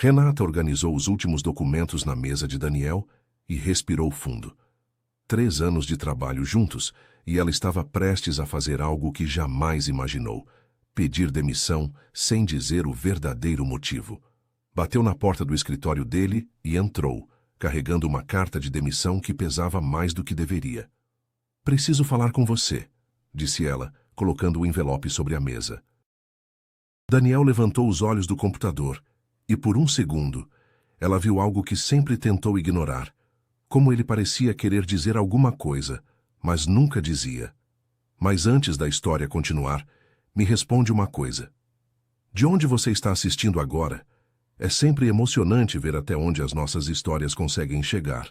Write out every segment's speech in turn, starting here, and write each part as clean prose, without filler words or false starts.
Renata organizou os últimos documentos na mesa de Daniel e respirou fundo. 3 anos de trabalho juntos e ela estava prestes a fazer algo que jamais imaginou: pedir demissão sem dizer o verdadeiro motivo. Bateu na porta do escritório dele e entrou, carregando uma carta de demissão que pesava mais do que deveria. "Preciso falar com você", disse ela, colocando o envelope sobre a mesa. Daniel levantou os olhos do computador e, por um segundo, ela viu algo que sempre tentou ignorar. Como ele parecia querer dizer alguma coisa, mas nunca dizia. "Mas antes da história continuar, me responde uma coisa. De onde você está assistindo agora? É sempre emocionante ver até onde as nossas histórias conseguem chegar.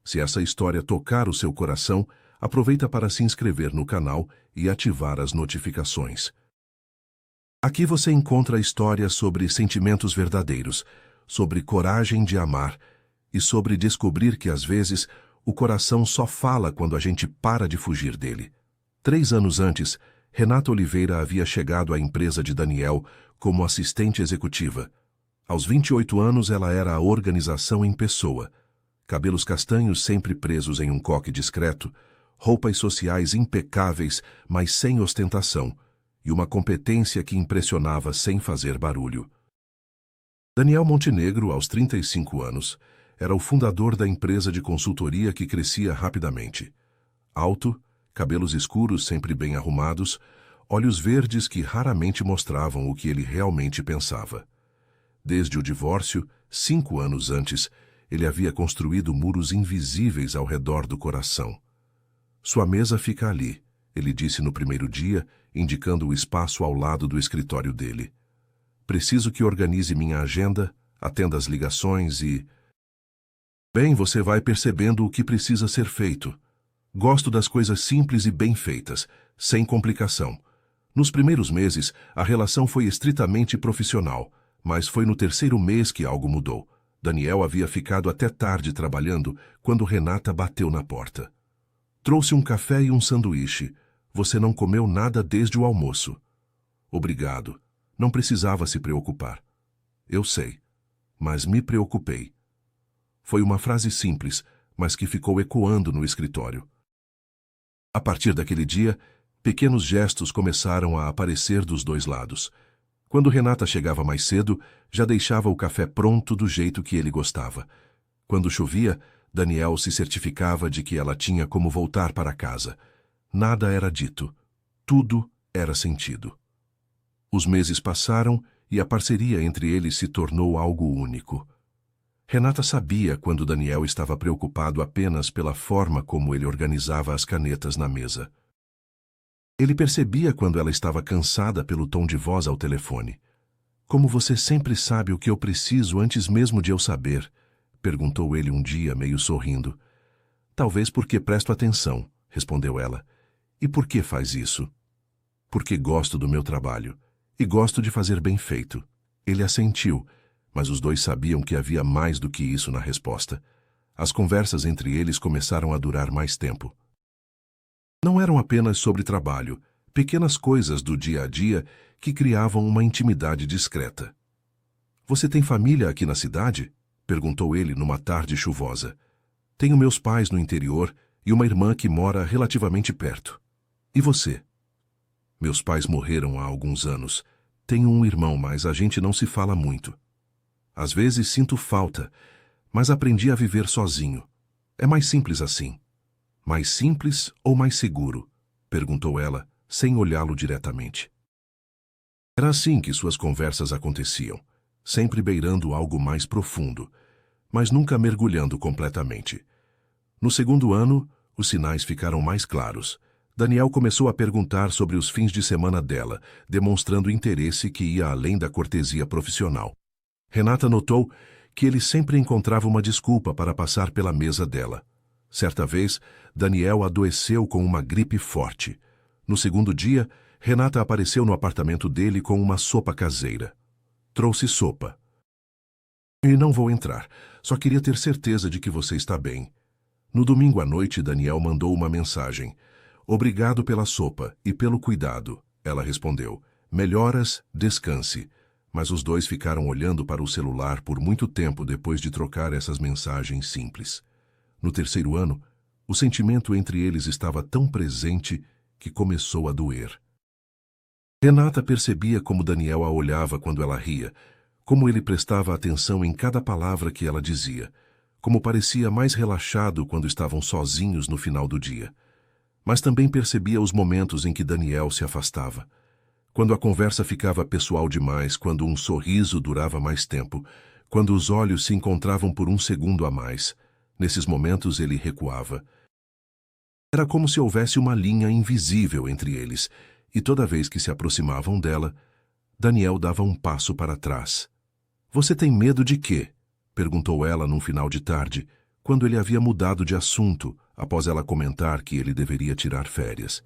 Se essa história tocar o seu coração, aproveita para se inscrever no canal e ativar as notificações. Aqui você encontra histórias sobre sentimentos verdadeiros, sobre coragem de amar e sobre descobrir que às vezes o coração só fala quando a gente para de fugir dele." 3 anos antes, Renata Oliveira havia chegado à empresa de Daniel como assistente executiva. Aos 28 anos, ela era a organização em pessoa. Cabelos castanhos sempre presos em um coque discreto, roupas sociais impecáveis, mas sem ostentação, e uma competência que impressionava sem fazer barulho. Daniel Montenegro, aos 35 anos, era o fundador da empresa de consultoria que crescia rapidamente. Alto, cabelos escuros sempre bem arrumados, olhos verdes que raramente mostravam o que ele realmente pensava. Desde o divórcio, 5 anos antes, ele havia construído muros invisíveis ao redor do coração. "Sua mesa fica ali", ele disse no primeiro dia, indicando o espaço ao lado do escritório dele. "Preciso que organize minha agenda, atenda as ligações e... Bem, você vai percebendo o que precisa ser feito. Gosto das coisas simples e bem feitas, sem complicação. Nos primeiros meses, a relação foi estritamente profissional, mas foi no 3º mês que algo mudou. Daniel havia ficado até tarde trabalhando quando Renata bateu na porta. "Trouxe um café e um sanduíche. Você não comeu nada desde o almoço." "Obrigado. Não precisava se preocupar." "Eu sei, mas me preocupei." Foi uma frase simples, mas que ficou ecoando no escritório. A partir daquele dia, pequenos gestos começaram a aparecer dos dois lados. Quando Renata chegava mais cedo, já deixava o café pronto do jeito que ele gostava. Quando chovia, Daniel se certificava de que ela tinha como voltar para casa. Nada era dito. Tudo era sentido. Os meses passaram e a parceria entre eles se tornou algo único. Renata sabia quando Daniel estava preocupado apenas pela forma como ele organizava as canetas na mesa. Ele percebia quando ela estava cansada pelo tom de voz ao telefone. "Como você sempre sabe o que eu preciso antes mesmo de eu saber?" perguntou ele um dia, meio sorrindo. "Talvez porque presto atenção", respondeu ela. "E por que faz isso?" "Porque gosto do meu trabalho e gosto de fazer bem feito." Ele assentiu, mas os dois sabiam que havia mais do que isso na resposta. As conversas entre eles começaram a durar mais tempo. Não eram apenas sobre trabalho, pequenas coisas do dia a dia que criavam uma intimidade discreta. "Você tem família aqui na cidade?" perguntou ele numa tarde chuvosa. "Tenho meus pais no interior e uma irmã que mora relativamente perto. E você?" "Meus pais morreram há alguns anos. Tenho um irmão, mas a gente não se fala muito. Às vezes sinto falta, mas aprendi a viver sozinho. É mais simples assim." "Mais simples ou mais seguro?" perguntou ela, sem olhá-lo diretamente. Era assim que suas conversas aconteciam, sempre beirando algo mais profundo, mas nunca mergulhando completamente. No 2º ano, os sinais ficaram mais claros. Daniel começou a perguntar sobre os fins de semana dela, demonstrando interesse que ia além da cortesia profissional. Renata notou que ele sempre encontrava uma desculpa para passar pela mesa dela. Certa vez, Daniel adoeceu com uma gripe forte. No 2º dia, Renata apareceu no apartamento dele com uma sopa caseira. "Trouxe sopa." "E não vou entrar. Só queria ter certeza de que você está bem." No domingo à noite, Daniel mandou uma mensagem. "Obrigado pela sopa e pelo cuidado." Ela respondeu: "Melhoras, descanse." Mas os dois ficaram olhando para o celular por muito tempo depois de trocar essas mensagens simples. No terceiro ano, o sentimento entre eles estava tão presente que começou a doer. Renata percebia como Daniel a olhava quando ela ria, como ele prestava atenção em cada palavra que ela dizia, como parecia mais relaxado quando estavam sozinhos no final do dia. Mas também percebia os momentos em que Daniel se afastava. Quando a conversa ficava pessoal demais, quando um sorriso durava mais tempo, quando os olhos se encontravam por um segundo a mais. Nesses momentos ele recuava. Era como se houvesse uma linha invisível entre eles, e toda vez que se aproximavam dela, Daniel dava um passo para trás. "Você tem medo de quê?" perguntou ela num final de tarde, quando ele havia mudado de assunto, após ela comentar que ele deveria tirar férias.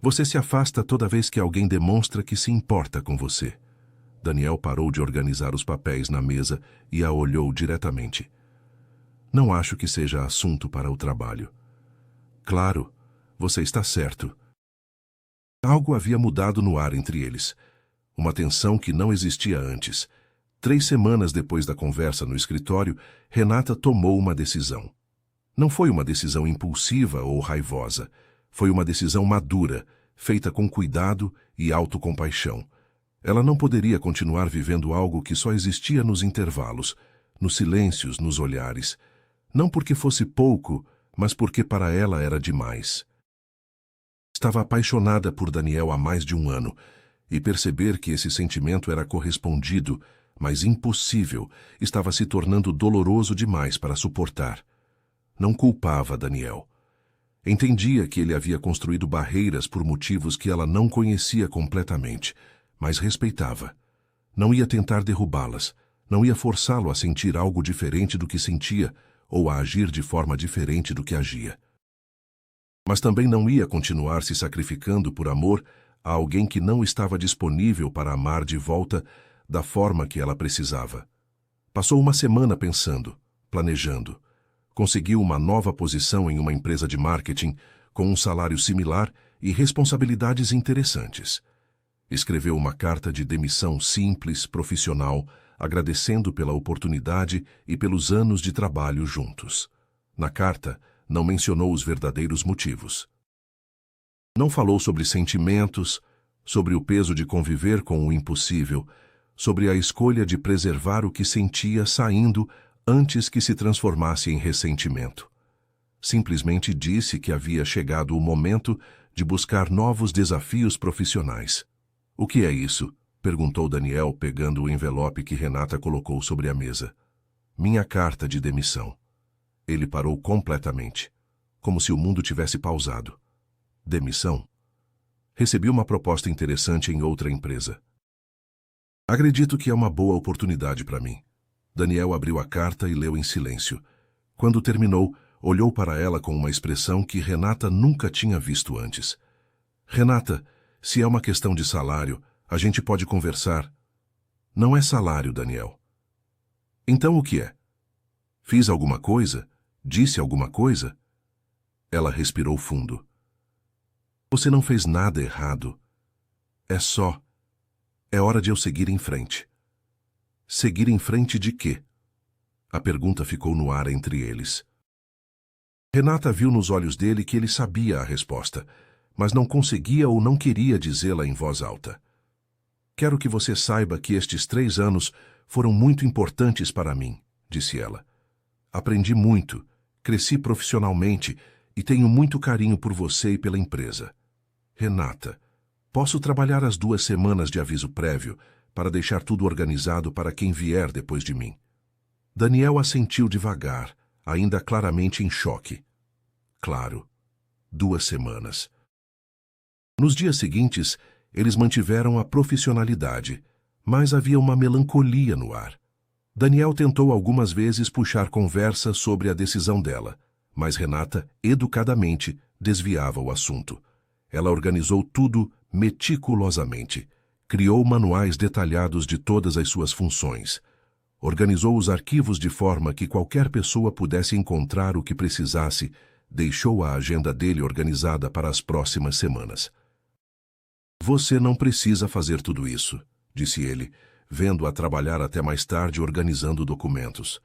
"Você se afasta toda vez que alguém demonstra que se importa com você." Daniel parou de organizar os papéis na mesa e a olhou diretamente. "Não acho que seja assunto para o trabalho." "Claro, você está certo." Algo havia mudado no ar entre eles. Uma tensão que não existia antes. 3 semanas depois da conversa no escritório, Renata tomou uma decisão. Não foi uma decisão impulsiva ou raivosa. Foi uma decisão madura, feita com cuidado e autocompaixão. Ela não poderia continuar vivendo algo que só existia nos intervalos, nos silêncios, nos olhares. Não porque fosse pouco, mas porque para ela era demais. Estava apaixonada por Daniel há mais de um ano, e perceber que esse sentimento era correspondido, mas impossível, estava se tornando doloroso demais para suportar. Não culpava Daniel. Entendia que ele havia construído barreiras por motivos que ela não conhecia completamente, mas respeitava. Não ia tentar derrubá-las, não ia forçá-lo a sentir algo diferente do que sentia ou a agir de forma diferente do que agia. Mas também não ia continuar se sacrificando por amor a alguém que não estava disponível para amar de volta da forma que ela precisava. Passou uma semana pensando, planejando. Conseguiu uma nova posição em uma empresa de marketing, com um salário similar e responsabilidades interessantes. Escreveu uma carta de demissão simples, profissional, agradecendo pela oportunidade e pelos anos de trabalho juntos. Na carta, não mencionou os verdadeiros motivos. Não falou sobre sentimentos, sobre o peso de conviver com o impossível, sobre a escolha de preservar o que sentia saindo antes que se transformasse em ressentimento. Simplesmente disse que havia chegado o momento de buscar novos desafios profissionais. "O que é isso?" perguntou Daniel, pegando o envelope que Renata colocou sobre a mesa. "Minha carta de demissão." Ele parou completamente, como se o mundo tivesse pausado. "Demissão?" "Recebi uma proposta interessante em outra empresa." "Acredito que é uma boa oportunidade para mim." Daniel abriu a carta e leu em silêncio. Quando terminou, olhou para ela com uma expressão que Renata nunca tinha visto antes. "Renata, se é uma questão de salário, a gente pode conversar." "Não é salário, Daniel." "Então o que é?" "Fiz alguma coisa? Disse alguma coisa?" Ela respirou fundo. "Você não fez nada errado. É hora de eu seguir em frente." "Seguir em frente de quê?" A pergunta ficou no ar entre eles. Renata viu nos olhos dele que ele sabia a resposta, mas não conseguia ou não queria dizê-la em voz alta. "Quero que você saiba que estes 3 anos foram muito importantes para mim", disse ela. "Aprendi muito, cresci profissionalmente e tenho muito carinho por você e pela empresa. Renata, posso trabalhar as 2 semanas de aviso prévio para deixar tudo organizado para quem vier depois de mim." Daniel assentiu devagar, ainda claramente em choque. Claro, 2 semanas. Nos dias seguintes, eles mantiveram a profissionalidade, mas havia uma melancolia no ar. Daniel tentou algumas vezes puxar conversa sobre a decisão dela, mas Renata, educadamente, desviava o assunto. Ela organizou tudo meticulosamente. Criou manuais detalhados de todas as suas funções. Organizou os arquivos de forma que qualquer pessoa pudesse encontrar o que precisasse. Deixou a agenda dele organizada para as próximas semanas. "Você não precisa fazer tudo isso", disse ele, vendo-a trabalhar até mais tarde organizando documentos.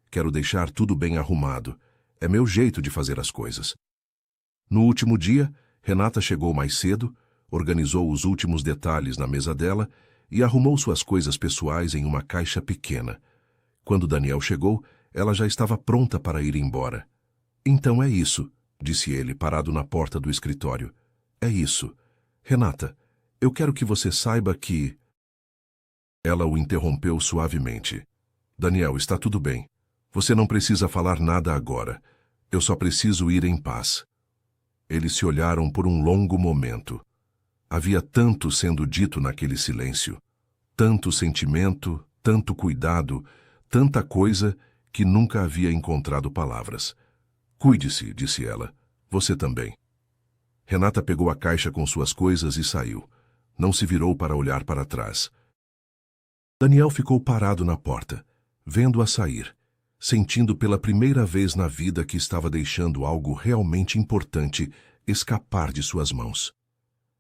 Quero deixar tudo bem arrumado. É meu jeito de fazer as coisas. No último dia, Renata chegou mais cedo, organizou os últimos detalhes na mesa dela e arrumou suas coisas pessoais em uma caixa pequena. Quando Daniel chegou, ela já estava pronta para ir embora. Então é isso, disse ele, parado na porta do escritório. É isso. Renata, eu quero que você saiba que... Ela o interrompeu suavemente. Daniel, está tudo bem. Você não precisa falar nada agora. Eu só preciso ir em paz. Eles se olharam por um longo momento. Havia tanto sendo dito naquele silêncio. Tanto sentimento, tanto cuidado, tanta coisa que nunca havia encontrado palavras. Cuide-se, disse ela. Você também. Renata pegou a caixa com suas coisas e saiu. Não se virou para olhar para trás. Daniel ficou parado na porta, vendo-a sair, sentindo pela primeira vez na vida que estava deixando algo realmente importante escapar de suas mãos.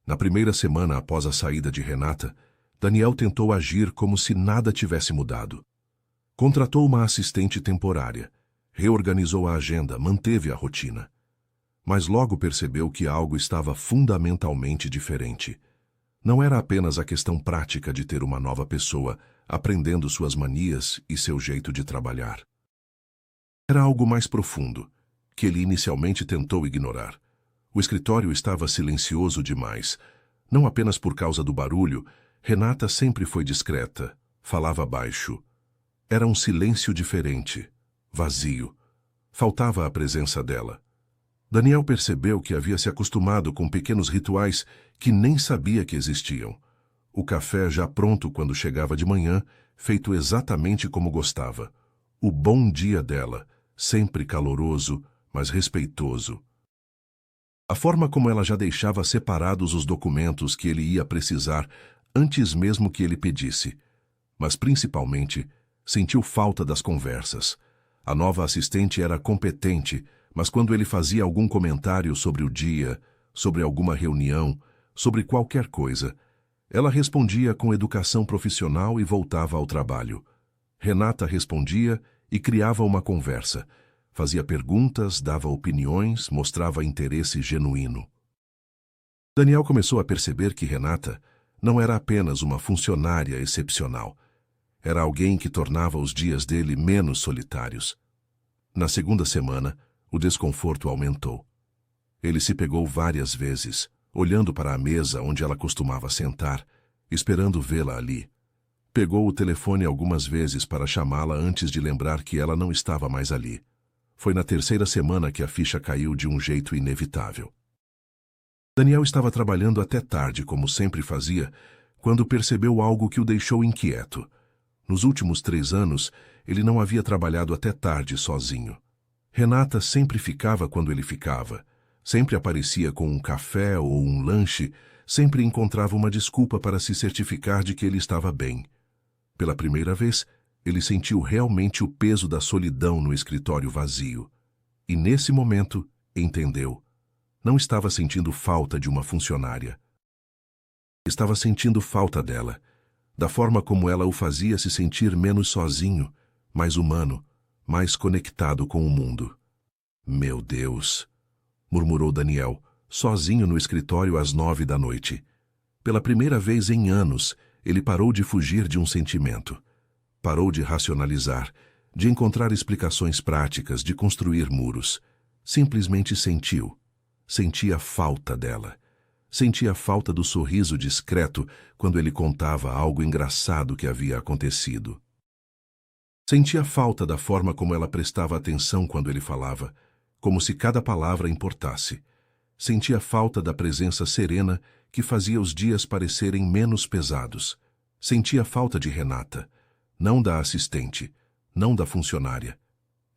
Na primeira semana após a saída de Renata, Daniel tentou agir como se nada tivesse mudado. Contratou uma assistente temporária, reorganizou a agenda, manteve a rotina. Mas logo percebeu que algo estava fundamentalmente diferente. Não era apenas a questão prática de ter uma nova pessoa aprendendo suas manias e seu jeito de trabalhar. Era algo mais profundo, que ele inicialmente tentou ignorar. O escritório estava silencioso demais. Não apenas por causa do barulho, Renata sempre foi discreta, falava baixo. Era um silêncio diferente, vazio. Faltava a presença dela. Daniel percebeu que havia se acostumado com pequenos rituais que nem sabia que existiam. O café já pronto quando chegava de manhã, feito exatamente como gostava. O bom dia dela, sempre caloroso, mas respeitoso. A forma como ela já deixava separados os documentos que ele ia precisar antes mesmo que ele pedisse. Mas principalmente, sentiu falta das conversas. A nova assistente era competente, mas quando ele fazia algum comentário sobre o dia, sobre alguma reunião, sobre qualquer coisa, ela respondia com educação profissional e voltava ao trabalho. Renata respondia e criava uma conversa. Fazia perguntas, dava opiniões, mostrava interesse genuíno. Daniel começou a perceber que Renata não era apenas uma funcionária excepcional. Era alguém que tornava os dias dele menos solitários. Na segunda semana, o desconforto aumentou. Ele se pegou várias vezes, olhando para a mesa onde ela costumava sentar, esperando vê-la ali. Pegou o telefone algumas vezes para chamá-la antes de lembrar que ela não estava mais ali. Foi na terceira semana que a ficha caiu de um jeito inevitável. Daniel estava trabalhando até tarde, como sempre fazia, quando percebeu algo que o deixou inquieto. Nos últimos 3 anos, ele não havia trabalhado até tarde sozinho. Renata sempre ficava quando ele ficava, sempre aparecia com um café ou um lanche, sempre encontrava uma desculpa para se certificar de que ele estava bem. Pela primeira vez, ele sentiu realmente o peso da solidão no escritório vazio. E nesse momento, entendeu. Não estava sentindo falta de uma funcionária. Estava sentindo falta dela, da forma como ela o fazia se sentir menos sozinho, mais humano, mais conectado com o mundo. Meu Deus, murmurou Daniel, sozinho no escritório às 9 da noite. Pela primeira vez em anos, ele parou de fugir de um sentimento. Parou de racionalizar, de encontrar explicações práticas, de construir muros. Simplesmente sentiu. Sentia falta dela. Sentia falta do sorriso discreto quando ele contava algo engraçado que havia acontecido. Sentia falta da forma como ela prestava atenção quando ele falava, como se cada palavra importasse. Sentia falta da presença serena que fazia os dias parecerem menos pesados. Sentia falta de Renata, não da assistente, não da funcionária.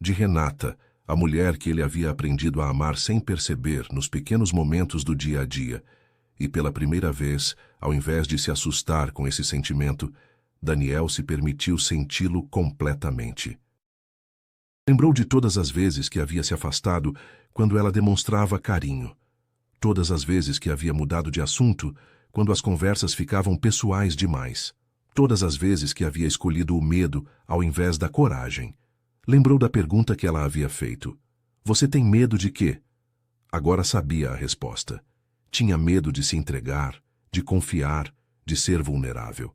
De Renata, a mulher que ele havia aprendido a amar sem perceber nos pequenos momentos do dia a dia. E pela primeira vez, ao invés de se assustar com esse sentimento, Daniel se permitiu senti-lo completamente. Lembrou de todas as vezes que havia se afastado quando ela demonstrava carinho. Todas as vezes que havia mudado de assunto quando as conversas ficavam pessoais demais. todas as vezes que havia escolhido o medo ao invés da coragem. Lembrou da pergunta que ela havia feito. Você tem medo de quê? Agora sabia a resposta. Tinha medo de se entregar, de confiar, de ser vulnerável.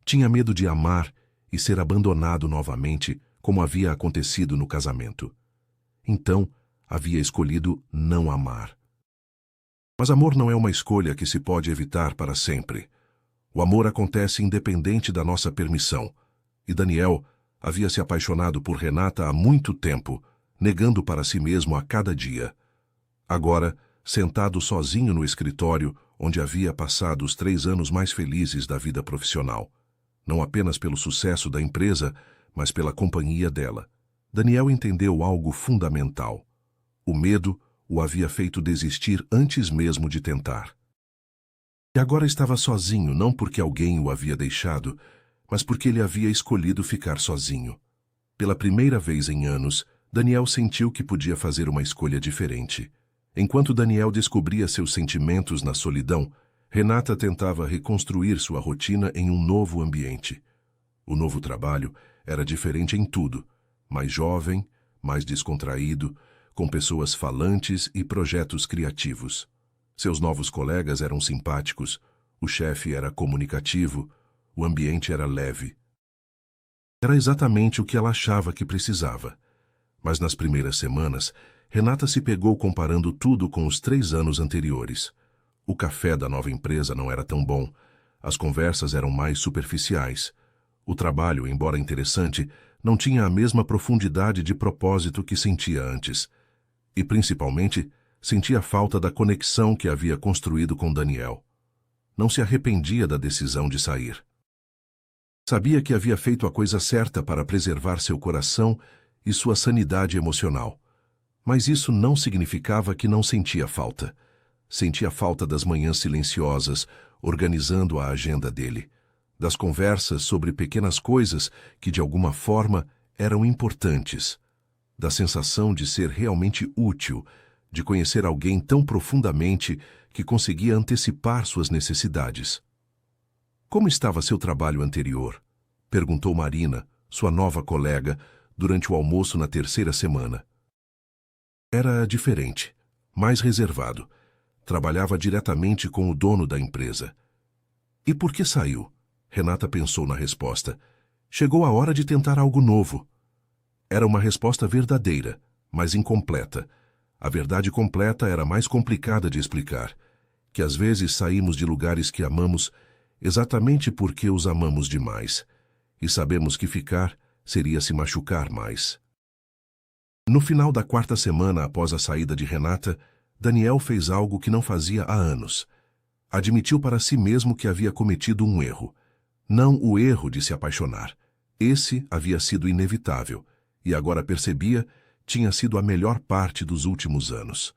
Tinha medo de amar e ser abandonado novamente, como havia acontecido no casamento. Então, havia escolhido não amar. Mas amor não é uma escolha que se pode evitar para sempre. O amor acontece independente da nossa permissão. E Daniel havia se apaixonado por Renata há muito tempo, negando para si mesmo a cada dia. Agora, sentado sozinho no escritório, onde havia passado os 3 anos mais felizes da vida profissional, não apenas pelo sucesso da empresa, mas pela companhia dela, Daniel entendeu algo fundamental. O medo o havia feito desistir antes mesmo de tentar. E agora estava sozinho, não porque alguém o havia deixado, mas porque ele havia escolhido ficar sozinho. Pela primeira vez em anos, Daniel sentiu que podia fazer uma escolha diferente. Enquanto Daniel descobria seus sentimentos na solidão, Renata tentava reconstruir sua rotina em um novo ambiente. O novo trabalho era diferente em tudo, mais jovem, mais descontraído, com pessoas falantes e projetos criativos. Seus novos colegas eram simpáticos, o chefe era comunicativo, o ambiente era leve. Era exatamente o que ela achava que precisava. Mas nas primeiras semanas, Renata se pegou comparando tudo com os 3 anos anteriores. O café da nova empresa não era tão bom, as conversas eram mais superficiais. O trabalho, embora interessante, não tinha a mesma profundidade de propósito que sentia antes. E, principalmente, sentia falta da conexão que havia construído com Daniel. Não se arrependia da decisão de sair. Sabia que havia feito a coisa certa para preservar seu coração e sua sanidade emocional. Mas isso não significava que não sentia falta. Sentia falta das manhãs silenciosas, organizando a agenda dele, das conversas sobre pequenas coisas que, de alguma forma, eram importantes, da sensação de ser realmente útil, de conhecer alguém tão profundamente que conseguia antecipar suas necessidades. Como estava seu trabalho anterior? Perguntou Marina, sua nova colega, durante o almoço na 3ª semana. Era diferente, mais reservado. Trabalhava diretamente com o dono da empresa. E por que saiu? Renata pensou na resposta. Chegou a hora de tentar algo novo. Era uma resposta verdadeira, mas incompleta. A verdade completa era mais complicada de explicar, que às vezes saímos de lugares que amamos exatamente porque os amamos demais, e sabemos que ficar seria se machucar mais. No final da 4ª semana após a saída de Renata, Daniel fez algo que não fazia há anos. Admitiu para si mesmo que havia cometido um erro. Não o erro de se apaixonar. Esse havia sido inevitável, e agora percebia, tinha sido a melhor parte dos últimos anos.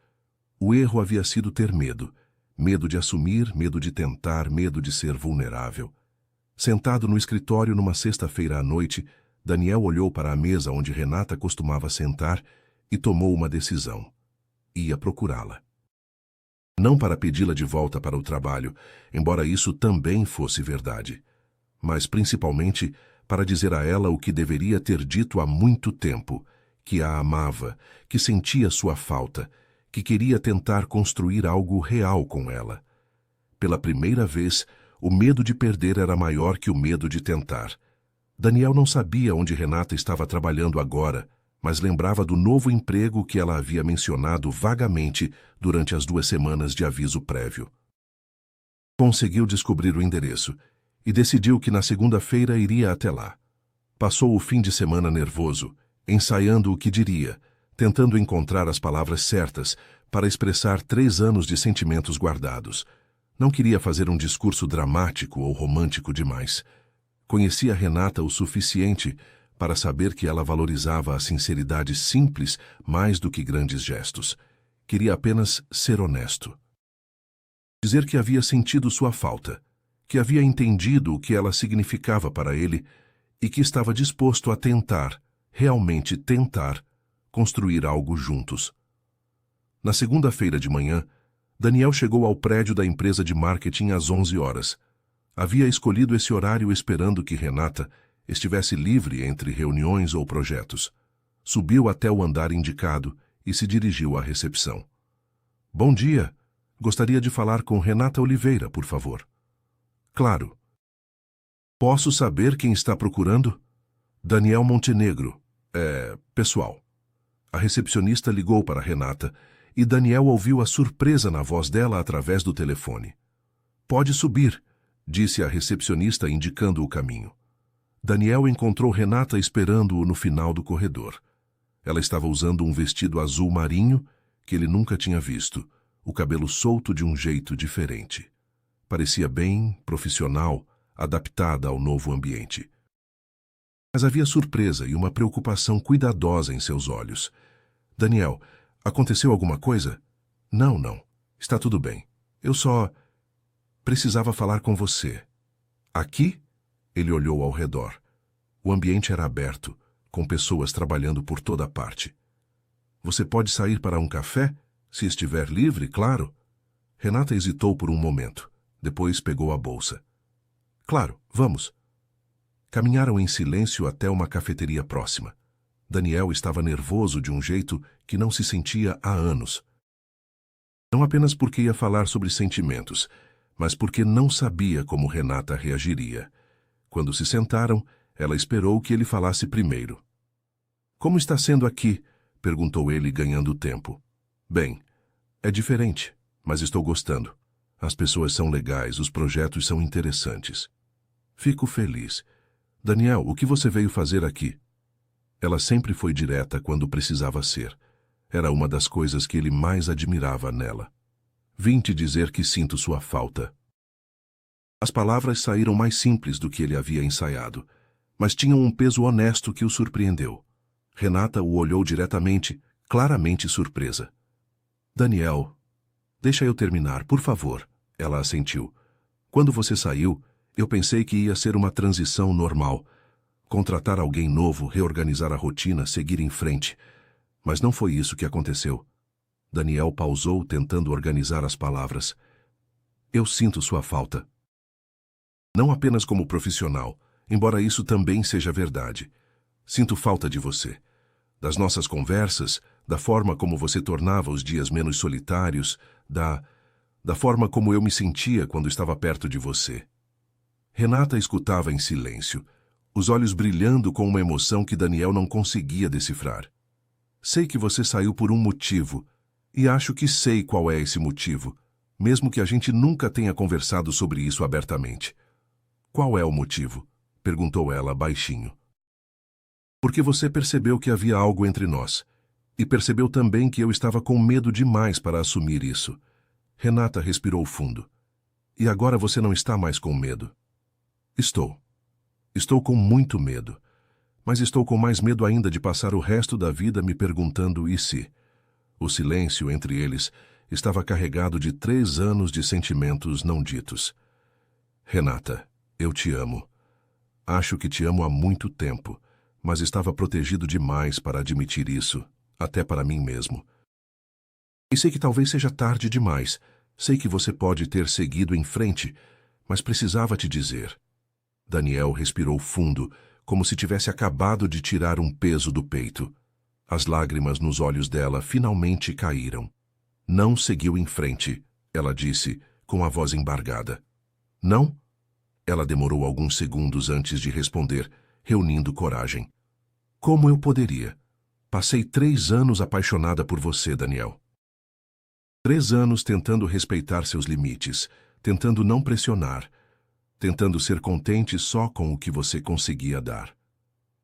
O erro havia sido ter medo. Medo de assumir, medo de tentar, medo de ser vulnerável. Sentado no escritório numa sexta-feira à noite, Daniel olhou para a mesa onde Renata costumava sentar e tomou uma decisão. Ia procurá-la. Não para pedi-la de volta para o trabalho, embora isso também fosse verdade, mas principalmente para dizer a ela o que deveria ter dito há muito tempo, que a amava, que sentia sua falta, que queria tentar construir algo real com ela. Pela primeira vez, o medo de perder era maior que o medo de tentar. Daniel não sabia onde Renata estava trabalhando agora, mas lembrava do novo emprego que ela havia mencionado vagamente durante as 2 semanas de aviso prévio. Conseguiu descobrir o endereço e decidiu que na segunda-feira iria até lá. Passou o fim de semana nervoso, ensaiando o que diria, tentando encontrar as palavras certas para expressar 3 anos de sentimentos guardados. Não queria fazer um discurso dramático ou romântico demais. Conhecia Renata o suficiente para saber que ela valorizava a sinceridade simples mais do que grandes gestos. Queria apenas ser honesto. Dizer que havia sentido sua falta, que havia entendido o que ela significava para ele e que estava disposto a tentar, realmente tentar, construir algo juntos. Na segunda-feira de manhã, Daniel chegou ao prédio da empresa de marketing às 11 horas. Havia escolhido esse horário esperando que Renata estivesse livre entre reuniões ou projetos. Subiu até o andar indicado e se dirigiu à recepção. Bom dia. Gostaria de falar com Renata Oliveira, por favor. Claro. Posso saber quem está procurando? Daniel Montenegro. Pessoal. A recepcionista ligou para Renata e Daniel ouviu a surpresa na voz dela através do telefone. Pode subir, disse a recepcionista indicando o caminho. Daniel encontrou Renata esperando-o no final do corredor. Ela estava usando um vestido azul marinho que ele nunca tinha visto, o cabelo solto de um jeito diferente. Parecia bem profissional, adaptada ao novo ambiente. Mas havia surpresa e uma preocupação cuidadosa em seus olhos. Daniel, aconteceu alguma coisa? Não. Está tudo bem. Eu só precisava falar com você. Aqui? Ele olhou ao redor. O ambiente era aberto, com pessoas trabalhando por toda parte. Você pode sair para um café? Se estiver livre, claro. Renata hesitou por um momento. Depois pegou a bolsa. Claro, vamos. Caminharam em silêncio até uma cafeteria próxima. Daniel estava nervoso de um jeito que não se sentia há anos. Não apenas porque ia falar sobre sentimentos, mas porque não sabia como Renata reagiria. Quando se sentaram, ela esperou que ele falasse primeiro. Como está sendo aqui? Perguntou ele, ganhando tempo. Bem, é diferente, mas estou gostando. As pessoas são legais, os projetos são interessantes. Fico feliz. Daniel, o que você veio fazer aqui? Ela sempre foi direta quando precisava ser. Era uma das coisas que ele mais admirava nela. Vim te dizer que sinto sua falta. As palavras saíram mais simples do que ele havia ensaiado, mas tinham um peso honesto que o surpreendeu. Renata o olhou diretamente, claramente surpresa. Daniel, deixa eu terminar, por favor. Ela assentiu. Quando você saiu, eu pensei que ia ser uma transição normal. Contratar alguém novo, reorganizar a rotina, seguir em frente. Mas não foi isso que aconteceu. Daniel pausou, tentando organizar as palavras. Eu sinto sua falta. Não apenas como profissional, embora isso também seja verdade. Sinto falta de você. Das nossas conversas, da forma como você tornava os dias menos solitários, da forma como eu me sentia quando estava perto de você. Renata escutava em silêncio, os olhos brilhando com uma emoção que Daniel não conseguia decifrar. Sei que você saiu por um motivo, e acho que sei qual é esse motivo, mesmo que a gente nunca tenha conversado sobre isso abertamente. Qual é o motivo? Perguntou ela baixinho. Porque você percebeu que havia algo entre nós, e percebeu também que eu estava com medo demais para assumir isso. Renata respirou fundo. E agora você não está mais com medo? Estou. Estou com muito medo. Mas estou com mais medo ainda de passar o resto da vida me perguntando e se. O silêncio entre eles estava carregado de 3 anos de sentimentos não ditos. Renata, eu te amo. Acho que te amo há muito tempo, mas estava protegido demais para admitir isso, até para mim mesmo. E sei que talvez seja tarde demais. Sei que você pode ter seguido em frente, mas precisava te dizer. Daniel respirou fundo, como se tivesse acabado de tirar um peso do peito. As lágrimas nos olhos dela finalmente caíram. Não seguiu em frente, ela disse, com a voz embargada. Não? Ela demorou alguns segundos antes de responder, reunindo coragem. Como eu poderia? Passei 3 anos apaixonada por você, Daniel. 3 anos tentando respeitar seus limites, tentando não pressionar, tentando ser contente só com o que você conseguia dar.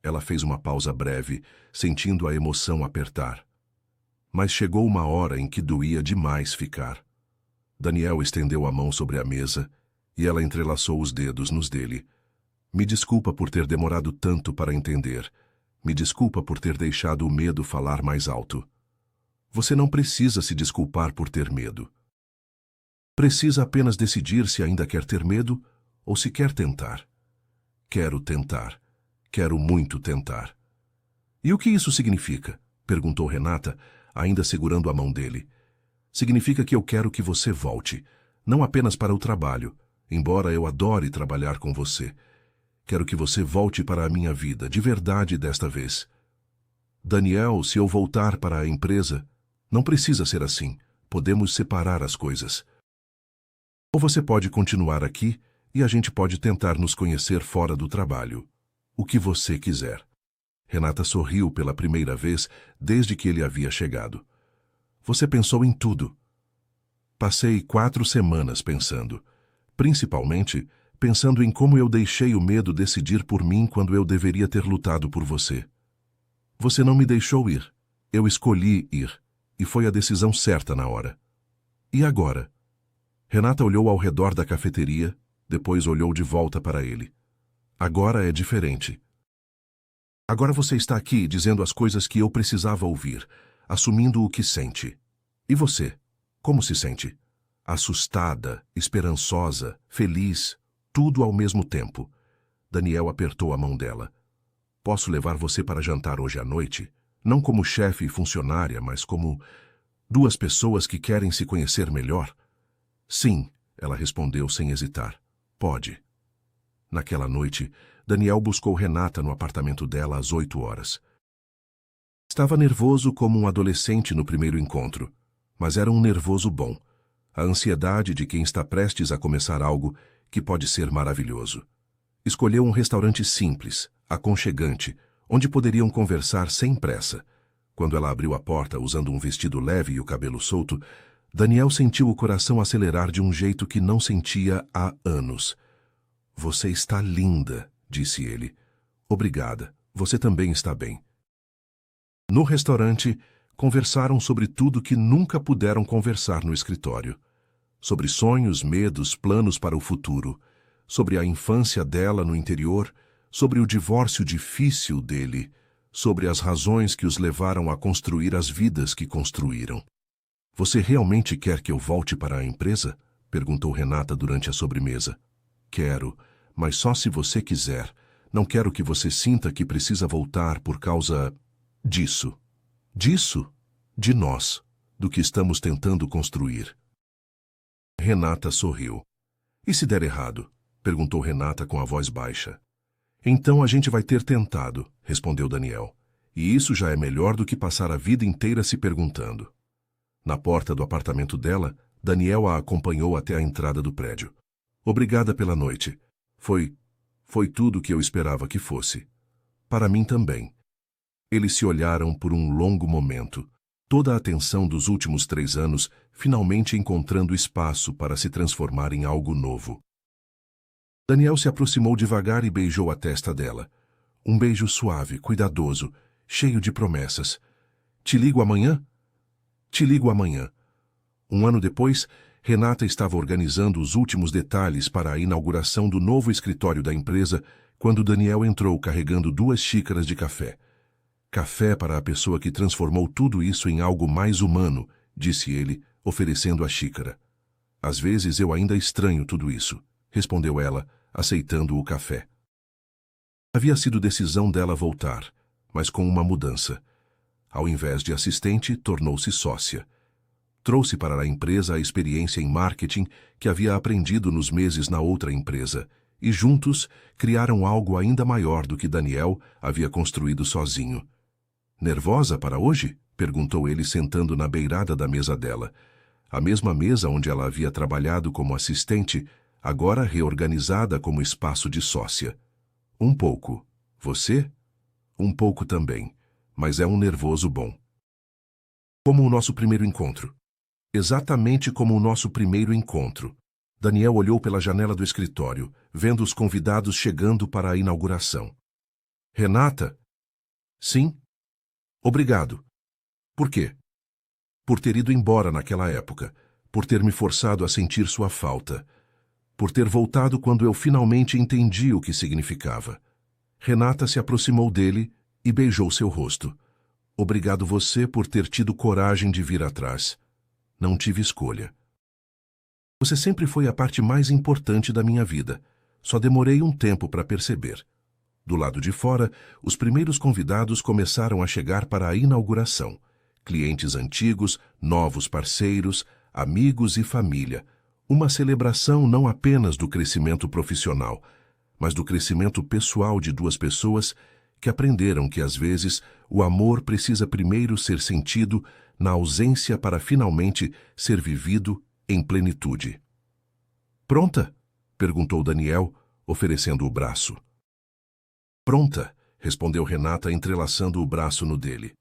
Ela fez uma pausa breve, sentindo a emoção apertar. Mas chegou uma hora em que doía demais ficar. Daniel estendeu a mão sobre a mesa e ela entrelaçou os dedos nos dele. Me desculpa por ter demorado tanto para entender. Me desculpa por ter deixado o medo falar mais alto. Você não precisa se desculpar por ter medo. Precisa apenas decidir se ainda quer ter medo ou se quer tentar. Quero tentar. Quero muito tentar. E o que isso significa? Perguntou Renata, ainda segurando a mão dele. Significa que eu quero que você volte, não apenas para o trabalho. embora eu adore trabalhar com você. Quero que você volte para a minha vida, de verdade desta vez. Daniel, se eu voltar para a empresa, não precisa ser assim. Podemos separar as coisas. Ou você pode continuar aqui e a gente pode tentar nos conhecer fora do trabalho. O que você quiser. Renata sorriu pela primeira vez desde que ele havia chegado. Você pensou em tudo. Passei 4 semanas pensando. Principalmente, pensando em como eu deixei o medo decidir por mim quando eu deveria ter lutado por você. Você não me deixou ir. Eu escolhi ir. E foi a decisão certa na hora. E agora? Renata olhou ao redor da cafeteria, depois olhou de volta para ele. Agora é diferente. Agora você está aqui dizendo as coisas que eu precisava ouvir, assumindo o que sente. E você? Como se sente? Assustada, esperançosa, feliz, tudo ao mesmo tempo. Daniel apertou a mão dela. Posso levar você para jantar hoje à noite? Não como chefe e funcionária, mas como 2 pessoas que querem se conhecer melhor? Sim, ela respondeu sem hesitar. Pode. Naquela noite, Daniel buscou Renata no apartamento dela às 8 horas. Estava nervoso como um adolescente no primeiro encontro, mas era um nervoso bom. A ansiedade de quem está prestes a começar algo que pode ser maravilhoso. Escolheu um restaurante simples, aconchegante, onde poderiam conversar sem pressa. Quando ela abriu a porta usando um vestido leve e o cabelo solto, Daniel sentiu o coração acelerar de um jeito que não sentia há anos. Você está linda, disse ele. Obrigada, você também está bem. No restaurante, conversaram sobre tudo que nunca puderam conversar no escritório. Sobre sonhos, medos, planos para o futuro. Sobre a infância dela no interior, sobre o divórcio difícil dele, sobre as razões que os levaram a construir as vidas que construíram. Você realmente quer que eu volte para a empresa? Perguntou Renata durante a sobremesa. Quero, mas só se você quiser. Não quero que você sinta que precisa voltar por causa disso. Disso? De nós, do que estamos tentando construir. Renata sorriu. E se der errado? Perguntou Renata com a voz baixa. Então a gente vai ter tentado, respondeu Daniel. E isso já é melhor do que passar a vida inteira se perguntando. Na porta do apartamento dela, Daniel a acompanhou até a entrada do prédio. Obrigada pela noite. Foi tudo o que eu esperava que fosse. Para mim também. Eles se olharam por um longo momento. Toda a atenção dos últimos 3 anos finalmente encontrando espaço para se transformar em algo novo. Daniel se aproximou devagar e beijou a testa dela. Um beijo suave, cuidadoso, cheio de promessas. Te ligo amanhã? Te ligo amanhã. 1 ano depois, Renata estava organizando os últimos detalhes para a inauguração do novo escritório da empresa quando Daniel entrou carregando 2 xícaras de café. Café para a pessoa que transformou tudo isso em algo mais humano, disse ele, oferecendo a xícara. Às vezes eu ainda estranho tudo isso, respondeu ela, aceitando o café. Havia sido decisão dela voltar, mas com uma mudança. Ao invés de assistente, tornou-se sócia. Trouxe para a empresa a experiência em marketing que havia aprendido nos meses na outra empresa, e juntos criaram algo ainda maior do que Daniel havia construído sozinho. Nervosa para hoje? Perguntou ele sentando na beirada da mesa dela. A mesma mesa onde ela havia trabalhado como assistente, agora reorganizada como espaço de sócia. Um pouco. Você? Um pouco também, mas é um nervoso bom. Como o nosso primeiro encontro. Exatamente como o nosso primeiro encontro. Daniel olhou pela janela do escritório, vendo os convidados chegando para a inauguração. Renata? Sim? Obrigado. Por quê? Por ter ido embora naquela época, por ter me forçado a sentir sua falta, por ter voltado quando eu finalmente entendi o que significava. Renata se aproximou dele e beijou seu rosto. Obrigado você por ter tido coragem de vir atrás. Não tive escolha. Você sempre foi a parte mais importante da minha vida. Só demorei um tempo para perceber. Do lado de fora, os primeiros convidados começaram a chegar para a inauguração. Clientes antigos, novos parceiros, amigos e família. Uma celebração não apenas do crescimento profissional, mas do crescimento pessoal de duas pessoas que aprenderam que, às vezes, o amor precisa primeiro ser sentido na ausência para finalmente ser vivido em plenitude. Pronta? Perguntou Daniel, oferecendo o braço. Pronta, respondeu Renata, entrelaçando o braço no dele.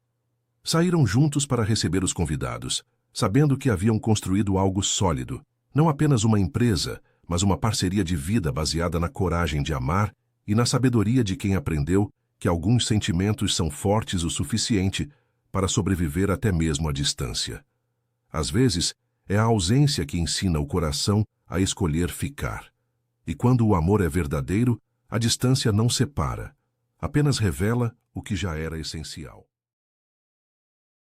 Saíram juntos para receber os convidados, sabendo que haviam construído algo sólido, não apenas uma empresa, mas uma parceria de vida baseada na coragem de amar e na sabedoria de quem aprendeu que alguns sentimentos são fortes o suficiente para sobreviver até mesmo à distância. Às vezes, é a ausência que ensina o coração a escolher ficar. E quando o amor é verdadeiro, a distância não separa, apenas revela o que já era essencial.